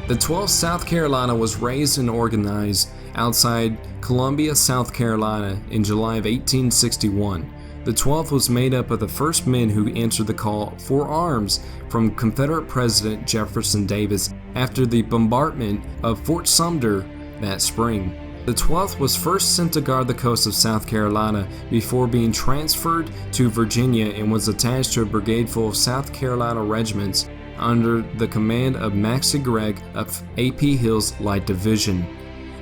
The 12th South Carolina was raised and organized outside Columbia, South Carolina in July of 1861. The 12th was made up of the first men who answered the call for arms from Confederate President Jefferson Davis after the bombardment of Fort Sumter that spring. The 12th was first sent to guard the coast of South Carolina before being transferred to Virginia and was attached to a brigade full of South Carolina regiments under the command of Maxcy Gregg of A. Hill's Light Division.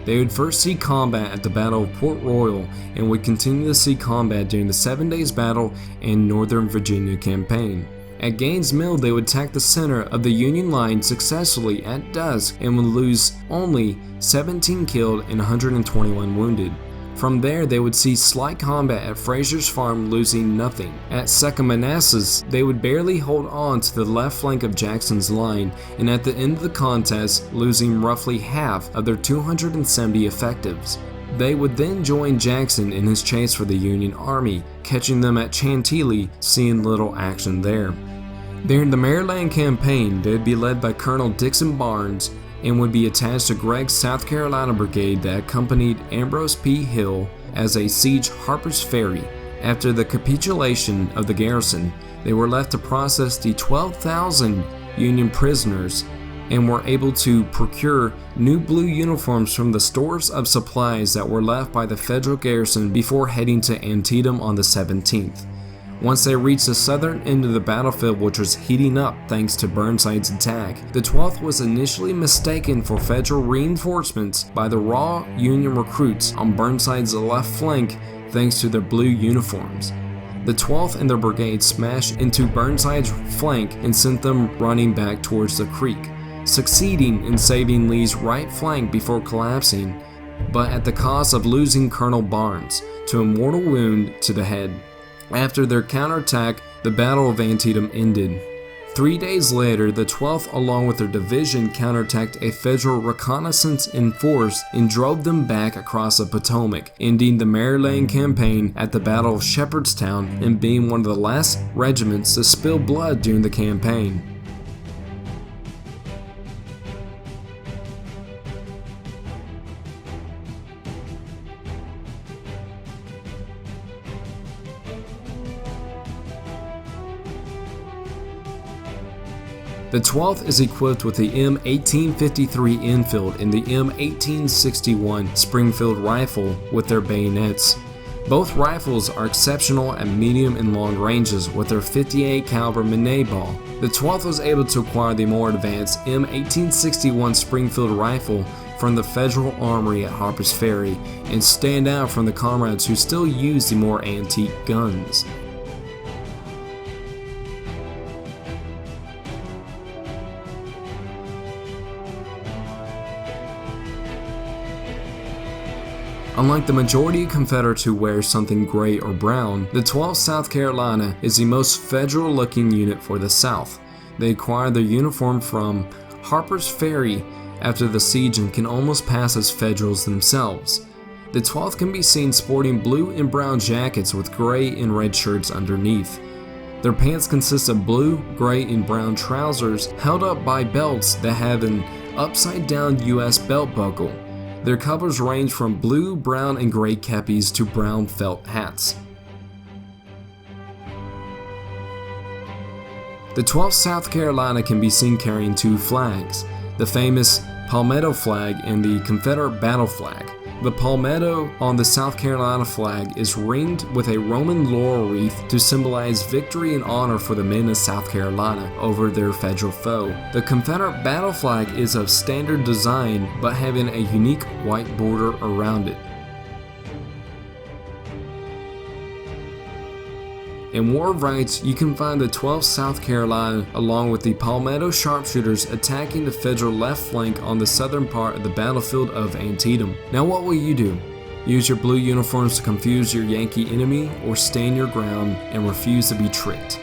They would first see combat at the Battle of Port Royal and would continue to see combat during the 7 Days Battle and Northern Virginia Campaign. At Gaines' Mill, they would attack the center of the Union line successfully at dusk and would lose only 17 killed and 121 wounded. From there, they would see slight combat at Frazier's Farm, losing nothing. At Second Manassas, they would barely hold on to the left flank of Jackson's line, and at the end of the contest, losing roughly half of their 270 effectives. They would then join Jackson in his chase for the Union Army, catching them at Chantilly, seeing little action there. During the Maryland campaign, they would be led by Colonel Dixon Barnes and would be attached to Gregg's South Carolina Brigade that accompanied Ambrose P. Hill as they sieged Harper's Ferry. After the capitulation of the garrison, they were left to process the 12,000 Union prisoners and were able to procure new blue uniforms from the stores of supplies that were left by the federal garrison before heading to Antietam on the 17th. Once they reached the southern end of the battlefield, which was heating up thanks to Burnside's attack, the 12th was initially mistaken for federal reinforcements by the raw Union recruits on Burnside's left flank thanks to their blue uniforms. The 12th and their brigade smashed into Burnside's flank and sent them running back towards the creek, succeeding in saving Lee's right flank before collapsing, but at the cost of losing Colonel Barnes to a mortal wound to the head. After their counterattack, the Battle of Antietam ended. 3 days later, the 12th along with their division counterattacked a federal reconnaissance in force and drove them back across the Potomac, ending the Maryland campaign at the Battle of Shepherdstown and being one of the last regiments to spill blood during the campaign. The 12th is equipped with the M1853 Enfield and the M1861 Springfield rifle with their bayonets. Both rifles are exceptional at medium and long ranges with their 58 caliber Minet ball. The 12th was able to acquire the more advanced M1861 Springfield rifle from the Federal Armory at Harper's Ferry and stand out from the comrades who still use the more antique guns. Unlike the majority of Confederates who wear something gray or brown, the 12th South Carolina is the most federal-looking unit for the South. They acquired their uniform from Harper's Ferry after the siege and can almost pass as Federals themselves. The 12th can be seen sporting blue and brown jackets with gray and red shirts underneath. Their pants consist of blue, gray, and brown trousers held up by belts that have an upside-down US belt buckle. Their colors range from blue, brown, and gray kepis to brown felt hats. The 12th South Carolina can be seen carrying two flags, the famous Palmetto flag and the Confederate battle flag. The palmetto on the South Carolina flag is ringed with a Roman laurel wreath to symbolize victory and honor for the men of South Carolina over their federal foe. The Confederate battle flag is of standard design but having a unique white border around it. In War of Rights, you can find the 12th South Carolina along with the Palmetto sharpshooters attacking the Federal left flank on the southern part of the battlefield of Antietam. Now what will you do? Use your blue uniforms to confuse your Yankee enemy, or stand your ground and refuse to be tricked?